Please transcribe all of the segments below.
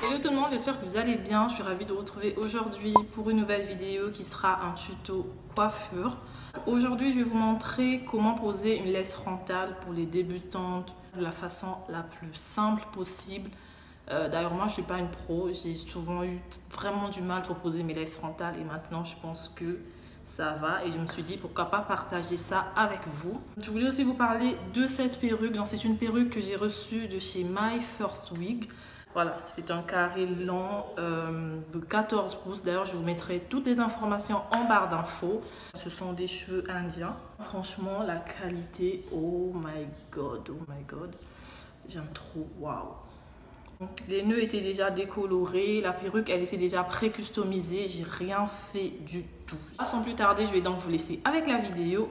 Hello tout le monde, j'espère que vous allez bien. Je suis ravie de vous retrouver aujourd'hui pour une nouvelle vidéo qui sera un tuto coiffure. Aujourd'hui, je vais vous montrer comment poser une laisse frontale pour les débutantes de la façon la plus simple possible. D'ailleurs, moi, je ne suis pas une pro. J'ai souvent eu vraiment du mal pour poser mes laisses frontales et maintenant, je pense que ça va. Et je me suis dit, pourquoi pas partager ça avec vous. Je voulais aussi vous parler de cette perruque. C'est une perruque que j'ai reçue de chez My First Wig. Voilà, c'est un carré long de 14 pouces. D'ailleurs, je vous mettrai toutes les informations en barre d'infos. Ce sont des cheveux indiens. Franchement, la qualité, oh my god. J'aime trop, waouh. Les nœuds étaient déjà décolorés. La perruque, elle était déjà pré-customisée. J'ai rien fait du tout. Sans plus tarder, je vais donc vous laisser avec la vidéo.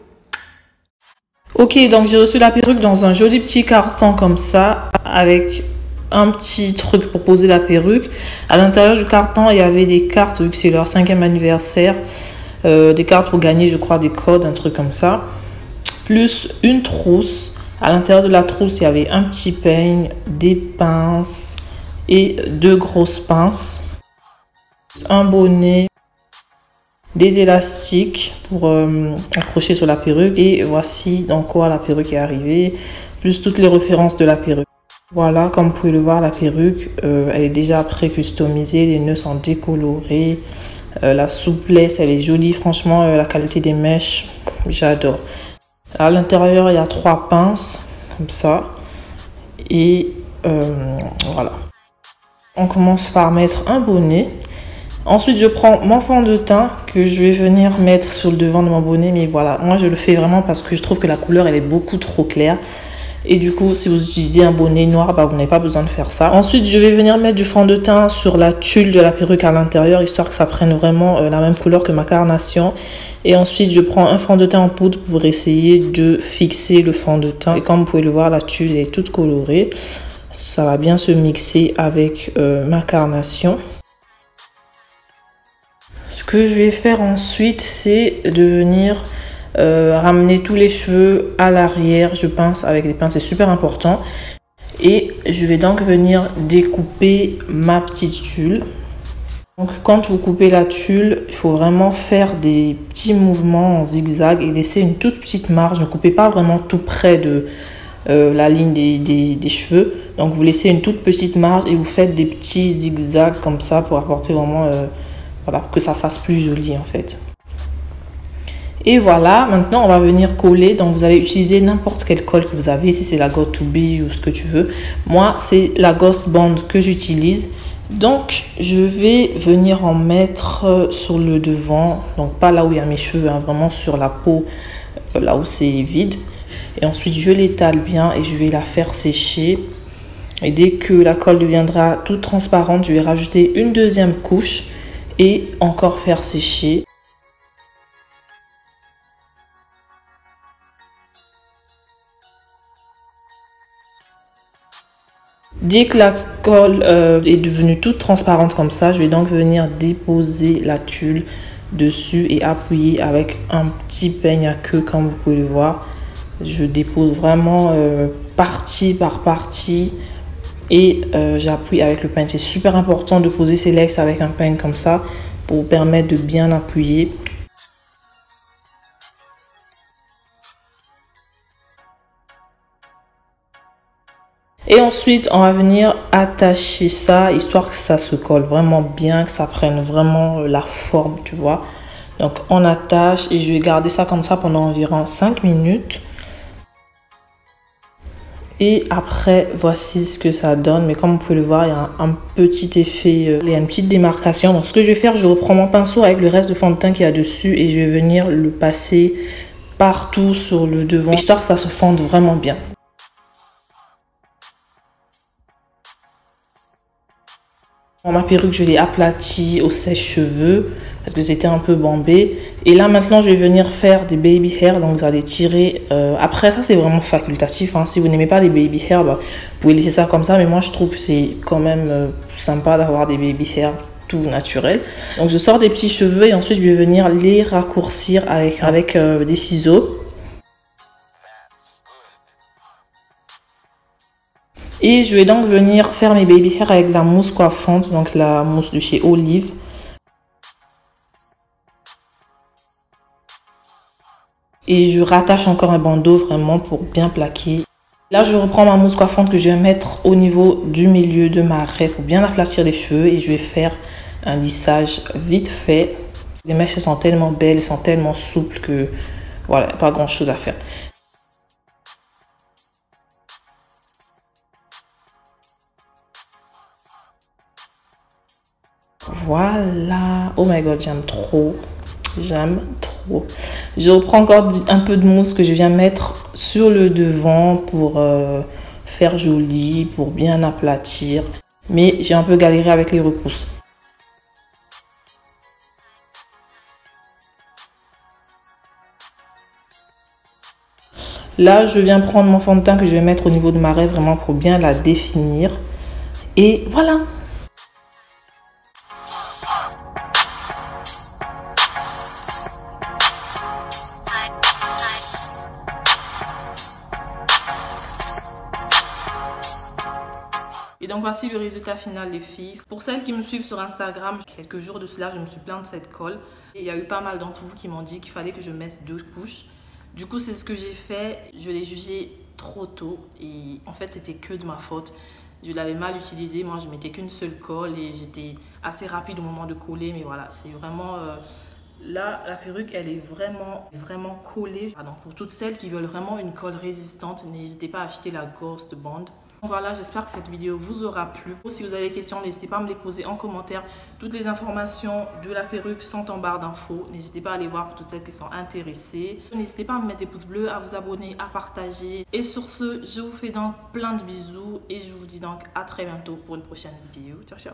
Ok, donc j'ai reçu la perruque dans un joli petit carton comme ça, avec un petit truc pour poser la perruque. À l'intérieur du carton, il y avait des cartes, vu que c'est leur 5e anniversaire, des cartes pour gagner, je crois, des codes, un truc comme ça, plus une trousse. À l'intérieur de la trousse, il y avait un petit peigne, des pinces et 2 grosses pinces, un bonnet, des élastiques pour accrocher sur la perruque. Et voici dans quoi la perruque est arrivée, plus toutes les références de la perruque. Voilà, comme vous pouvez le voir, la perruque, elle est déjà pré-customisée, les nœuds sont décolorés, la souplesse, elle est jolie, franchement, la qualité des mèches, j'adore. À l'intérieur, il y a 3 pinces, comme ça, et voilà. On commence par mettre un bonnet. Ensuite, je prends mon fond de teint que je vais venir mettre sur le devant de mon bonnet, mais voilà, moi je le fais vraiment parce que je trouve que la couleur, elle est beaucoup trop claire. Et du coup, si vous utilisez un bonnet noir, bah, vous n'avez pas besoin de faire ça. Ensuite, je vais venir mettre du fond de teint sur la tulle de la perruque à l'intérieur, histoire que ça prenne vraiment la même couleur que ma carnation. Et ensuite, je prends un fond de teint en poudre pour essayer de fixer le fond de teint. Et comme vous pouvez le voir, la tulle est toute colorée. Ça va bien se mixer avec ma carnation. Ce que je vais faire ensuite, c'est de venir ramener tous les cheveux à l'arrière, je pince avec les pinces, c'est super important. Et je vais donc venir découper ma petite tulle. Donc quand vous coupez la tulle, il faut vraiment faire des petits mouvements en zigzag et laisser une toute petite marge. Ne coupez pas vraiment tout près de la ligne des cheveux. Donc vous laissez une toute petite marge et vous faites des petits zigzags comme ça pour apporter vraiment voilà, que ça fasse plus joli en fait. Et voilà, maintenant on va venir coller. Donc vous allez utiliser n'importe quelle colle que vous avez, si c'est la Got2b ou ce que tu veux. Moi c'est la Ghost Bond que j'utilise. Donc je vais venir en mettre sur le devant, donc pas là où il y a mes cheveux, hein, vraiment sur la peau, là où c'est vide. Et ensuite je l'étale bien et je vais la faire sécher. Et dès que la colle deviendra toute transparente, je vais rajouter une deuxième couche et encore faire sécher. Dès que la colle est devenue toute transparente comme ça, je vais donc venir déposer la tulle dessus et appuyer avec un petit peigne à queue, comme vous pouvez le voir. Je dépose vraiment partie par partie et j'appuie avec le peigne. C'est super important de poser ses laces avec un peigne comme ça pour vous permettre de bien appuyer. Et ensuite, on va venir attacher ça, histoire que ça se colle vraiment bien, que ça prenne vraiment la forme, tu vois. Donc, on attache et je vais garder ça comme ça pendant environ 5 minutes. Et après, voici ce que ça donne. Mais comme vous pouvez le voir, il y a un petit effet, il y a une petite démarcation. Donc, ce que je vais faire, je reprends mon pinceau avec le reste de fond de teint qu'il y a dessus et je vais venir le passer partout sur le devant, histoire que ça se fonde vraiment bien. Ma perruque, je l'ai aplatie au sèche-cheveux parce que c'était un peu bombé. Et là, maintenant, je vais venir faire des baby hair. Donc, vous allez tirer. Après, ça, c'est vraiment facultatif, hein. Si vous n'aimez pas les baby hair, bah, vous pouvez laisser ça comme ça. Mais moi, je trouve que c'est quand même sympa d'avoir des baby hair tout naturel. Donc, je sors des petits cheveux et ensuite, je vais venir les raccourcir avec des ciseaux. Et je vais donc venir faire mes baby hair avec la mousse coiffante, donc la mousse de chez Olive. Et je rattache encore un bandeau vraiment pour bien plaquer. Là, je reprends ma mousse coiffante que je vais mettre au niveau du milieu de ma raie pour bien aplatir les cheveux. Et je vais faire un lissage vite fait. Les mèches sont tellement belles, elles sont tellement souples que voilà, pas grand chose à faire. Voilà. Oh my god, j'aime trop. J'aime trop. Je reprends encore un peu de mousse que je viens mettre sur le devant pour faire joli, pour bien aplatir. Mais j'ai un peu galéré avec les repousses. Là, je viens prendre mon fond de teint que je vais mettre au niveau de ma raie vraiment pour bien la définir. Et voilà. Et donc voici le résultat final les filles. Pour celles qui me suivent sur Instagram, quelques jours de cela, je me suis plainte de cette colle. Et il y a eu pas mal d'entre vous qui m'ont dit qu'il fallait que je mette 2 couches. Du coup, c'est ce que j'ai fait. Je l'ai jugé trop tôt et en fait, c'était que de ma faute. Je l'avais mal utilisé. Moi, je mettais qu'une seule colle et j'étais assez rapide au moment de coller. Mais voilà, c'est vraiment... Là, la perruque, elle est vraiment collée. Donc, pour toutes celles qui veulent vraiment une colle résistante, n'hésitez pas à acheter la Ghost Bond. Voilà, j'espère que cette vidéo vous aura plu. Si vous avez des questions, n'hésitez pas à me les poser en commentaire. Toutes les informations de la perruque sont en barre d'infos. N'hésitez pas à aller voir pour toutes celles qui sont intéressées. N'hésitez pas à me mettre des pouces bleus, à vous abonner, à partager. Et sur ce, je vous fais donc plein de bisous et je vous dis donc à très bientôt pour une prochaine vidéo. Ciao, ciao!